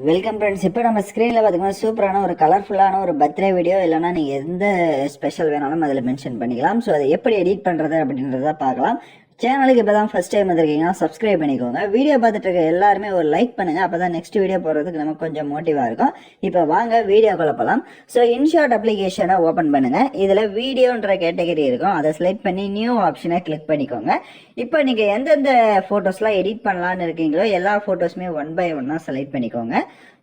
Welcome friends. இப்போ நம்ம ஸ்க்ரீனில் பார்த்தீங்கன்னா சூப்பரான ஒரு கலர்ஃபுல்லான ஒரு பர்த்டே வீடியோ இல்லைனா நீங்கள் எந்த ஸ்பெஷல் வேணாலும் அதில் மென்ஷன் பண்ணிக்கலாம். ஸோ அதை எப்படி எடிட் பண்ணுறது அப்படின்றத பார்க்கலாம். சேனலுக்கு இப்போ தான் ஃபஸ்ட் டைம் வந்திருக்கீங்கன்னா சப்ஸ்கிரைப் பண்ணிக்கோங்க. வீடியோ பார்த்துட்டு இருக்க எல்லாருமே ஒரு லைக் பண்ணுங்கள். அப்போ தான் நெக்ஸ்ட் வீடியோ போடுறதுக்கு நமக்கு கொஞ்சம் மோட்டிவாக இருக்கும். இப்போ வாங்க வீடியோக்குள்ள போகலாம். ஸோ இன்ஷாட் அப்ளிகேஷனை ஓப்பன் பண்ணுங்கள். இதில் வீடியோன்ற கேட்டகரி இருக்கும், அதை செலக்ட் பண்ணி நியூ ஆப்ஷனை கிளிக் பண்ணிக்கோங்க. இப்போ நீங்கள் எந்தெந்த ஃபோட்டோஸ்லாம் எடிட் பண்ணலான்னு இருக்கீங்களோ எல்லா ஃபோட்டோஸுமே ஒன் பை ஒன்னாக செலக்ட் பண்ணிக்கோங்க.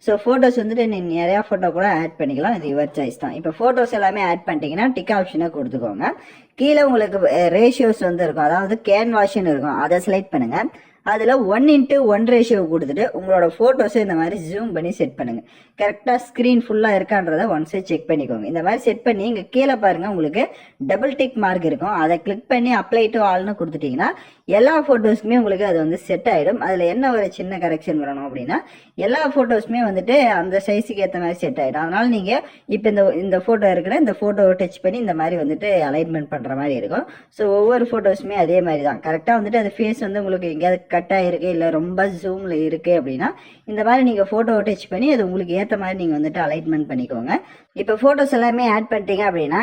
ஸோ ஃபோட்டோஸ் வந்துட்டு நீங்கள் நிறையா ஃபோட்டோ கூட ஆட் பண்ணிக்கலாம், இது யுவர் சாய்ஸ் தான். இப்போ ஃபோட்டோஸ் எல்லாமே ஆட் பண்ணிட்டீங்கன்னா டிக் ஆப்ஷனை கொடுத்துக்கோங்க. கீழே உங்களுக்கு ரேஷியோஸ் வந்து இருக்கும், அதாவது கேன்வாஷன் இருக்கும், அதை செலக்ட் பண்ணுங்கள். அதில் 1:1 ரேஷியோ கொடுத்துட்டு உங்களோட ஃபோட்டோஸை இந்த மாதிரி ஜூம் பண்ணி செட் பண்ணுங்கள். கரெக்டாக ஸ்க்ரீன் ஃபுல்லாக இருக்கான்றதை ஒன்ஸே செக் பண்ணிக்கோங்க. இந்த மாதிரி செட் பண்ணி இங்கே கீழே பாருங்கள், உங்களுக்கு டபுள் டிக் மார்க் இருக்கும், அதை கிளிக் பண்ணி அப்ளை டு ஆல்னு கொடுத்துட்டிங்கன்னா எல்லா ஃபோட்டோஸ்க்குமே உங்களுக்கு அது வந்து செட் ஆகிடும். அதில் என்ன ஒரு சின்ன கரெக்ஷன் வரணும் அப்படின்னா, எல்லா ஃபோட்டோஸுமே வந்துட்டு அந்த சைஸுக்கு ஏற்ற மாதிரி செட் ஆகிடும். அதனால் நீங்கள் இப்போ இந்த ஃபோட்டோ இருக்குன்னா இந்த ஃபோட்டோவை டச் பண்ணி இந்த மாதிரி வந்துட்டு அலைன்மெண்ட் பண்ணுற மாதிரி இருக்கும். ஸோ ஒவ்வொரு ஃபோட்டோஸுமே அதே மாதிரி தான். கரெக்டாக வந்துட்டு அது ஃபேஸ் வந்து உங்களுக்கு எங்கேயாவது கட்டாக இருக்குது இல்லை ரொம்ப ஜூமில் இருக்குது அப்படின்னா இந்த மாதிரி நீங்கள் ஃபோட்டோவை டச் பண்ணி அது உங்களுக்கு ஏற்ற மாதிரி நீங்கள் வந்துட்டு அலைன்மெண்ட் பண்ணிக்கோங்க. இப்போ ஃபோட்டோஸ் எல்லாமே ஆட் பண்ணிட்டீங்க அப்படின்னா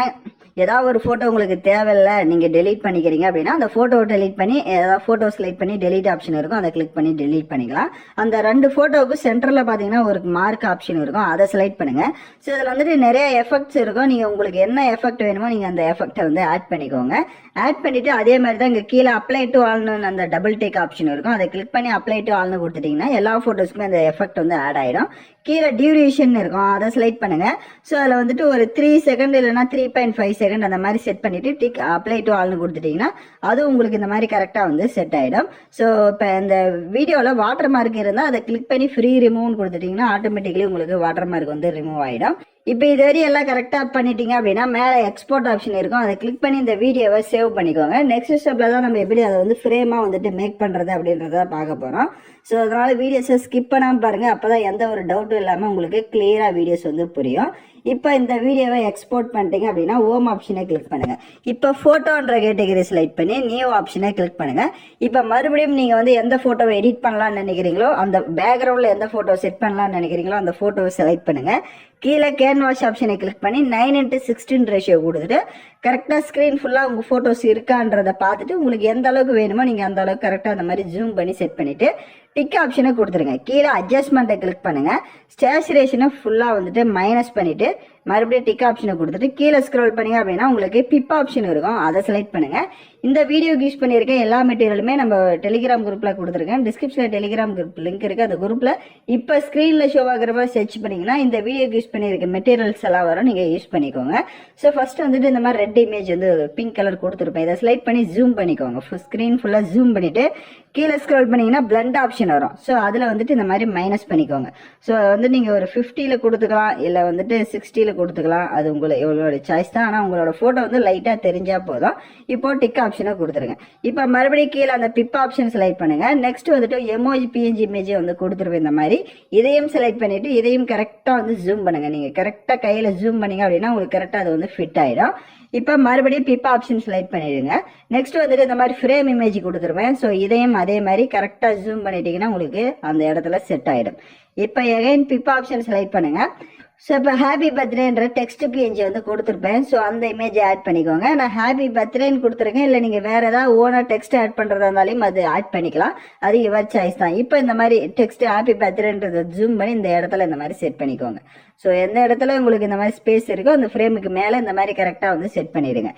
ஏதாவது ஒரு ஃபோட்டோ உங்களுக்கு தேவையில்லை, நீங்கள் டெலீட் பண்ணிக்கிறீங்க அப்படின்னா அந்த ஃபோட்டோவை டெலீட் பண்ணி ஏதாவது ஃபோட்டோ செலக்ட் பண்ணி டெலீட் ஆப்ஷன் இருக்கும், அதை கிளிக் பண்ணி டெலீட் பண்ணிக்கலாம். அந்த 2 ஃபோட்டோவுக்கு சென்டரில் பார்த்தீங்கன்னா ஒரு மார்க் ஆப்ஷன் இருக்கும், அதை செலக்ட் பண்ணுங்கள். ஸோ இதில் வந்துட்டு நிறைய எஃபெக்ட்ஸ் இருக்கும், நீங்கள் உங்களுக்கு என்ன எஃபெக்ட் வேணுமோ நீங்கள் அந்த எஃபெக்டை வந்து ஆட் பண்ணிக்கோங்க. ஆட் பண்ணிவிட்டு அதே மாதிரி தான் இங்கே கீழே அப்ளை டு ஆல்னு அந்த டபுள் டேக் ஆப்ஷன் இருக்கும், அதை கிளிக் பண்ணி அப்ளை டு ஆல்னு கொடுத்துட்டிங்கன்னா எல்லா ஃபோட்டோஸ்க்குமே அந்த எஃபெக்ட் வந்து ஆட் ஆகிடும். கீழே டியூரேஷன் இருக்கும், அதை செலக்ட் பண்ணுங்கள். ஸோ அதில் வந்துட்டு ஒரு 3 செகண்ட் இல்லைனா 3.5 செகண்ட் அந்த மாதிரி செட் பண்ணிவிட்டு டிக் அப்ளை டு ஆல்னு கொடுத்துட்டிங்கன்னா அது உங்களுக்கு இந்த மாதிரி கரெக்டாக வந்து செட் ஆகிடும். ஸோ இப்போ இந்த வீடியோவில் வாட்டர் மார்க் இருந்தால் அதை கிளிக் பண்ணி ஃப்ரீ ரிமூவ்னு கொடுத்துட்டிங்கன்னா ஆட்டோமேட்டிக்கலி உங்களுக்கு வாட்டர் மார்க் வந்து ரிமூவ் ஆகிடும். இப்போ இது வரையும் எல்லாம் கரெக்டாக பண்ணிட்டீங்க அப்படின்னா மேலே எக்ஸ்போர்ட் ஆப்ஷன் இருக்கும், அதை கிளிக் பண்ணி இந்த வீடியோவை சேவ் பண்ணிக்கோங்க. நெக்ஸ்ட் ஸ்டெப்பில் தான் நம்ம எப்படி அதை வந்து ஃப்ரேமாக வந்துட்டு மேக் பண்ணுறது அப்படின்றத பார்க்க போகிறோம். ஸோ அதனால் வீடியோஸை ஸ்கிப் பண்ணாமல் பாருங்கள், அப்போ தான் எந்த ஒரு டவுட்டும் இல்லாமல் உங்களுக்கு கிளியராக வீடியோஸ் வந்து புரியும். இப்போ இந்த வீடியோவை எக்ஸ்போர்ட் பண்ணிட்டீங்க அப்படின்னா ஹோம் ஆப்ஷனை கிளிக் பண்ணுங்கள். இப்போ ஃபோட்டோன்ற கேட்டகரி செலக்ட் பண்ணி நியூ ஆப்ஷனை கிளிக் பண்ணுங்கள். இப்போ மறுபடியும் நீங்கள் வந்து எந்த ஃபோட்டோவை எடிட் பண்ணலான்னு நினைக்கிறீங்களோ அந்த பேக்ரவுண்டில் எந்த ஃபோட்டோ செட் பண்ணலான்னு நினைக்கிறீங்களோ அந்த ஃபோட்டோவை செலக்ட் பண்ணுங்கள். கீழே கேன்வாஷ் ஆப்ஷனை கிளிக் பண்ணி 9:16 ரேஷியோ கொடுத்துட்டு கரெக்டாக ஸ்க்ரீன் ஃபுல்லாக உங்கள் ஃபோட்டோஸ் இருக்கான்றதை பார்த்துட்டு உங்களுக்கு எந்த அளவுக்கு வேணுமோ நீங்கள் அந்த அளவுக்கு கரெக்டாக அந்த மாதிரி ஜூம் பண்ணி செட் பண்ணிவிட்டு டிக் ஆப்ஷனை கொடுத்துருங்க. கீழே அட்ஜஸ்ட்மெண்ட்டை கிளிக் பண்ணுங்கள். சேச்சுரேஷனை ஃபுல்லாக வந்துட்டு மைனஸ் பண்ணிவிட்டு மறுபடியும் டிக் ஆப்ஷனை கொடுத்துட்டு கீழே ஸ்க்ரோல் பண்ணிங்க அப்படின்னா உங்களுக்கு பிப் ஆப்ஷன் இருக்கும், அதை செலக்ட் பண்ணுங்கள். இந்த வீடியோக்கு யூஸ் பண்ணியிருக்கேன் எல்லா மெட்டீரியலுமே நம்ம டெலிகிராம் குரூப்பில் கொடுத்துருக்கேன். டிஸ்கிரிப்ஷனில் டெலிகிராம் குரூப் லிங்க் இருக்குது, அந்த குரூப்பில் இப்போ ஸ்க்ரீனில் ஷோ ஆகிறப்ப சர்ச் பண்ணிங்கன்னா இந்த வீடியோக்கு யூஸ் பண்ணியிருக்க மெட்டீரியல்ஸ் எல்லாம் வரும், நீங்கள் யூஸ் பண்ணிக்கோங்க. ஸோ ஃபஸ்ட்டு வந்துட்டு இந்த மாதிரி ரெட் இமேஜ் வந்து பிங்க் கலர் கொடுத்துருப்பேன், இதை செலக்ட் பண்ணி ஜூம் பண்ணிக்கோங்க. ஸ்க்ரீன் ஃபுல்லாக ஜூம் பண்ணிவிட்டு கீழே ஸ்க்ரோல் பண்ணிங்கன்னா பிளண்ட் ஆப்ஷன் வரும். ஸோ அதில் வந்துட்டு இந்த மாதிரி மைனஸ் பண்ணிக்கோங்க. ஸோ வந்து நீங்கள் ஒரு 50 கொடுத்துக்கலாம் இல்லை வந்துட்டு 60 கொடுத்துக்கலாம், அது உங்களோட சாய்ஸ் தான். ஆனால் உங்களோட ஃபோட்டோ வந்து லைட்டாக தெரிஞ்சால் போதும். இப்போ டிக் ஆப்ஷனை கொடுத்துருங்க. இப்போ மறுபடியும் கீழே அந்த பிப் ஆப்ஷன் செலக்ட் பண்ணுங்கள். நெக்ஸ்ட் வந்துட்டு எமோஜி பிஎன்ஜி இமேஜை வந்து கொடுத்துருவேன். இந்த மாதிரி இதையும் செலக்ட் பண்ணிவிட்டு இதையும் கரெக்டாக வந்து ஜூம் பண்ணுங்கள். நீங்கள் கரெக்டாக கையில் ஜூம் பண்ணிங்க அப்படின்னா உங்களுக்கு கரெக்டாக அது வந்து ஃபிட் ஆகிடும். இப்போ மறுபடியும் பிப் ஆப்ஷன் செலக்ட் பண்ணிடுங்க. நெக்ஸ்ட் வந்துட்டு இந்த மாதிரி ஃப்ரேம் இமேஜ் கொடுத்துருவேன். ஸோ இதையும் அதே மாதிரி கரெக்டாக ஜூம் பண்ணிட்டீங்கன்னா உங்களுக்கு அந்த இடத்துல செட் ஆகிடும். இப்போ எகைன் பிப் ஆப்ஷன் செலக்ட் பண்ணுங்கள். ஸோ இப்போ ஹாப்பி பர்த்டேன்ற டெக்ஸ்ட் பிஎன்ஜி வந்து கொடுத்துருப்பேன். ஸோ அந்த இமேஜை ஆட் பண்ணிக்கோங்க. நான் ஹாப்பி பர்த்டேன்னு கொடுத்துருக்கேன், இல்லை நீங்கள் வேறு ஏதாவது ஓனாக டெக்ஸ்ட் ஆட் பண்ணுறதா இருந்தாலும் அது ஆட் பண்ணிக்கலாம், அது யுவர் சாய்ஸ் தான். இப்போ இந்த மாதிரி டெக்ஸ்ட் ஹாப்பி பர்த்டேன்றதை ஜூம் பண்ணி இந்த இடத்துல இந்த மாதிரி செட் பண்ணிக்கோங்க. ஸோ எந்த இடத்துல உங்களுக்கு இந்த மாதிரி ஸ்பேஸ் இருக்கோ அந்த ஃப்ரேமுக்கு மேலே இந்த மாதிரி கரெக்டாக வந்து செட் பண்ணிடுங்க.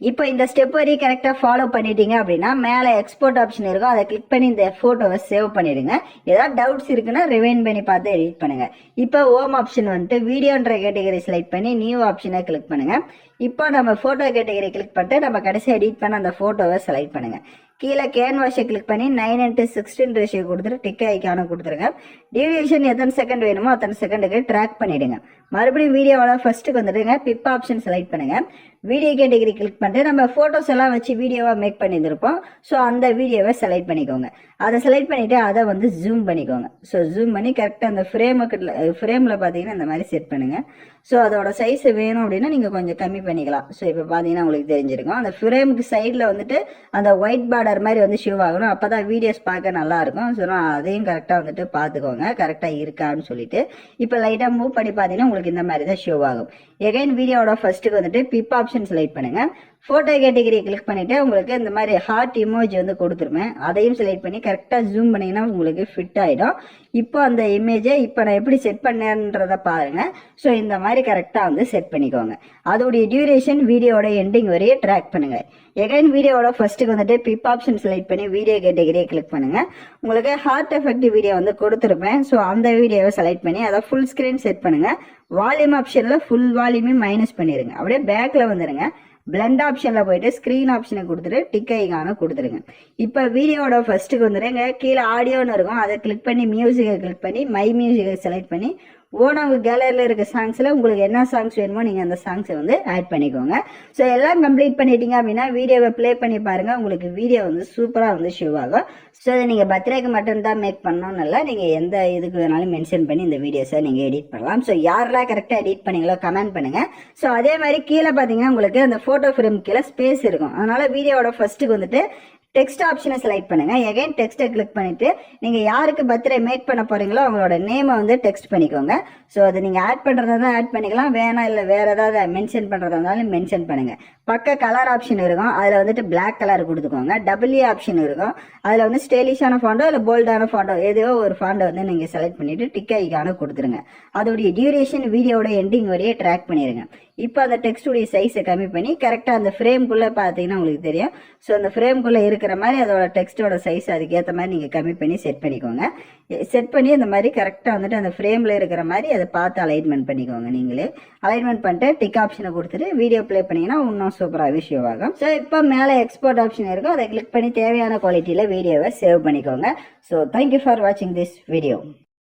இப்போ இந்த ஸ்டெப் வரையும் கரெக்டாக ஃபாலோ பண்ணிட்டீங்க அப்படின்னா மேலே எக்ஸ்போர்ட் ஆப்ஷன் இருக்கும், அதை கிளிக் பண்ணி இந்த ஃபோட்டோவை சேவ் பண்ணிடுங்க. ஏதாவது டவுட்ஸ் இருக்குன்னா ரிவைண்ட் பண்ணி பார்த்து எடிட் பண்ணுங்கள். இப்போ ஹோம் ஆப்ஷன் வந்துட்டு வீடியோன்ற கேட்டகரி செலக்ட் பண்ணி நியூ ஆப்ஷனை கிளிக் பண்ணுங்கள். இப்போ நம்ம ஃபோட்டோ கேட்டகரி கிளிக் பண்ணிட்டு நம்ம கடைசி எடிட் பண்ண அந்த ஃபோட்டோவை செலக்ட் பண்ணுங்கள். கீழே கேன்வாஷை கிளிக் பண்ணி 9:16 ரேஷியோ கொடுத்துட்டு டிக் ஐக்கான கொடுத்துருங்க. டியூரேஷன் எத்தனை செகண்ட் வேணுமோ அத்தனை செகண்டுக்கு ட்ராக் பண்ணிவிடுங்க. மறுபடியும் வீடியோவோட ஃபர்ஸ்ட்டுக்கு வந்துடுங்க. பிப் ஆப்ஷன் செலக்ட் பண்ணுங்கள். வீடியோ கேட்டகரி கிளிக் பண்ணிட்டு நம்ம ஃபோட்டோஸ் எல்லாம் வச்சு வீடியோவாக மேக் பண்ணியிருந்திருப்போம். ஸோ அந்த வீடியோவை செலக்ட் பண்ணிக்கோங்க. அதை செலக்ட் பண்ணிவிட்டு அதை வந்து ஜூம் பண்ணிக்கோங்க. ஸோ ஜூம் பண்ணி கரெக்டாக அந்த ஃப்ரேமில் பார்த்தீங்கன்னா இந்த மாதிரி செட் பண்ணுங்கள். ஸோ அதோட சைஸ் வேணும் அப்படின்னா நீங்கள் கொஞ்சம் கம்மி பண்ணிக்கலாம். ஸோ இப்போ பார்த்தீங்கன்னா உங்களுக்கு தெரிஞ்சிருக்கும். அந்த ஃப்ரேமுக்கு சைடில் வந்துட்டு அந்த ஒயிட் பார்டர் மாதிரி வந்து ஷோ ஆகணும். அப்போ தான் வீடியோஸ் பார்க்க நல்லாயிருக்கும். ஸோ நான் அதையும் கரெக்டாக வந்துட்டு பார்த்துக்கோங்க, கரெக்டாக இருக்கான்னு சொல்லிட்டு. இப்போ லைட்டாக மூவ் பண்ணி பார்த்தீங்கன்னா உங்களுக்கு இந்த மாதிரி தான் ஷோ ஆகும். எகைன் வீடியோட ஃபர்ஸ்ட்டுக்கு வந்துட்டு பிப் ஆப்ஷன் செலக்ட் பண்ணுங்கள். ஃபோட்டோ கேட்டகரி கிளிக் பண்ணிவிட்டு உங்களுக்கு இந்த மாதிரி ஹார்ட் இமோஜி வந்து கொடுத்துருவேன். அதையும் செலக்ட் பண்ணி கரெக்டாக ஜூம் பண்ணிங்கன்னா உங்களுக்கு ஃபிட் ஆகிடும். இப்போ அந்த இமேஜை இப்போ நான் எப்படி செட் பண்ணேன்றதை பாருங்கள். ஸோ இந்த மாதிரி கரெக்டாக வந்து செட் பண்ணிக்கோங்க. அதோடைய டியூரேஷன் வீடியோட எண்டிங் வரையே ட்ராக் பண்ணுங்கள். எகைன் வீடியோட ஃபர்ஸ்ட்டுக்கு வந்துட்டு பிப் ஆப்ஷன் செலக்ட் பண்ணி வீடியோ கேட்டகரியை கிளிக் பண்ணுங்கள். உங்களுக்கு ஹார்ட் எஃபெக்ட் வீடியோ வந்து கொடுத்துருப்பேன். ஸோ அந்த வீடியோவை செலக்ட் பண்ணி அதை ஃபுல் ஸ்க்ரீன் செட் பண்ணுங்கள். வால்யூம் ஆப்ஷனில் ஃபுல் வால்யூமே மைனஸ் பண்ணிடுங்க. அப்படியே பேக்கில் வந்துடுங்க. பிளண்ட் ஆப்ஷனில் போயிட்டு ஸ்க்ரீன் ஆப்ஷனை கொடுத்துட்டு டிக் ஐகானை கொடுத்துருங்க. இப்போ வீடியோட ஃபர்ஸ்ட்டுக்கு வந்துடுங்க. கீழே ஆடியோன்னு இருக்கும். அதை கிளிக் பண்ணி மியூசிக்கை கிளிக் பண்ணி மை மியூசிக்கை செலக்ட் பண்ணி ஓனவு கேலரியில் இருக்க சாங்ஸில் உங்களுக்கு என்ன சாங்ஸ் வேணுமோ நீங்கள் அந்த சாங்ஸை வந்து ஆட் பண்ணிக்கோங்க. ஸோ எல்லாம் கம்ப்ளீட் பண்ணிட்டீங்க அப்படின்னா வீடியோவை ப்ளே பண்ணி பாருங்கள். உங்களுக்கு வீடியோ வந்து சூப்பராக வந்து ஷோ ஆகும். ஸோ அதை நீங்கள் பர்த்டேக்கு மட்டும்தான் மேக் பண்ணணும்னு இல்லை, நீங்கள் எந்த இதுக்கு வேணாலும் மென்ஷன் பண்ணி இந்த வீடியோஸை நீங்கள் எடிட் பண்ணலாம். ஸோ யாரெல்லாம் கரெக்டாக எடிட் பண்ணீங்களோ கமெண்ட் பண்ணுங்கள். ஸோ அதே மாதிரி கீழே பார்த்தீங்கன்னா உங்களுக்கு அந்த ஃபோட்டோ ஃப்ரேம் கீழே ஸ்பேஸ் இருக்கும். அதனால் வீடியோவோட ஃபர்ஸ்ட்டுக்கு வந்துட்டு டெக்ஸ்ட் ஆப்ஷனை செலக்ட் பண்ணுங்க. எகைன் டெக்ஸ்ட்டை கிளிக் பண்ணிட்டு நீங்க யாருக்கு பர்த்டே மேக் பண்ண போறீங்களோ அவங்களோட நேமை வந்து டெக்ஸ்ட் பண்ணிக்கோங்க. ஸோ அதை நீங்க ஆட் பண்றதா தான் ஆட் பண்ணிக்கலாம், வேணாம் இல்லை வேற ஏதாவது மென்ஷன் பண்றதா இருந்தாலும் மென்ஷன் பண்ணுங்க. பக்க கலர் ஆப்ஷன் இருக்கும். அதில் வந்துட்டு பிளாக் கலர் கொடுத்துக்கோங்க. டபிள்யூ ஆப்ஷன் இருக்கும். அதில் வந்து ஸ்டைலிஷான ஃபாண்டோ இல்லை போல்டான ஃபாண்டோ ஏதோ ஒரு ஃபாண்டோ வந்து நீங்கள் செலக்ட் பண்ணிட்டு டிக் ஐகானை கொடுத்துருங்க. அதோடைய டியூரேஷன் வீடியோட எண்டிங் வரையே ட்ராக் பண்ணிடுங்க. இப்போ அந்த டெக்ஸ்டுடைய சைஸை கம்மி பண்ணி கரெக்டாக அந்த ஃப்ரேம்குள்ளே பார்த்தீங்கன்னா உங்களுக்கு தெரியும். ஸோ அந்த ஃப்ரேம்குள்ளே இருக்கிற மாதிரி அதோட டெக்ஸ்ட்டோட சைஸ் அதுக்கேற்ற மாதிரி நீங்கள் கம்மி பண்ணி செட் பண்ணிக்கோங்க. செட் பண்ணி அந்த மாதிரி கரெக்டாக வந்துட்டு அந்த ஃப்ரேமில் இருக்கிற மாதிரி அதை பார்த்து அலைன்மெண்ட் பண்ணிக்கோங்க. நீங்களே அலைன்மெண்ட் பண்ணிட்டு டிக் ஆப்ஷனை கொடுத்துட்டு வீடியோ ப்ளே பண்ணிங்கன்னா இன்னும் சூப்பராக விஷயோ ஆகும். ஸோ இப்போ மேலே எக்ஸ்போர்ட் ஆப்ஷன் இருக்கும். அதை கிளிக் பண்ணி தேவையான குவாலிட்டியில் வீடியோவை சேவ் பண்ணிக்கோங்க. ஸோ தேங்க்யூ ஃபார் வாட்சிங் திஸ் வீடியோ.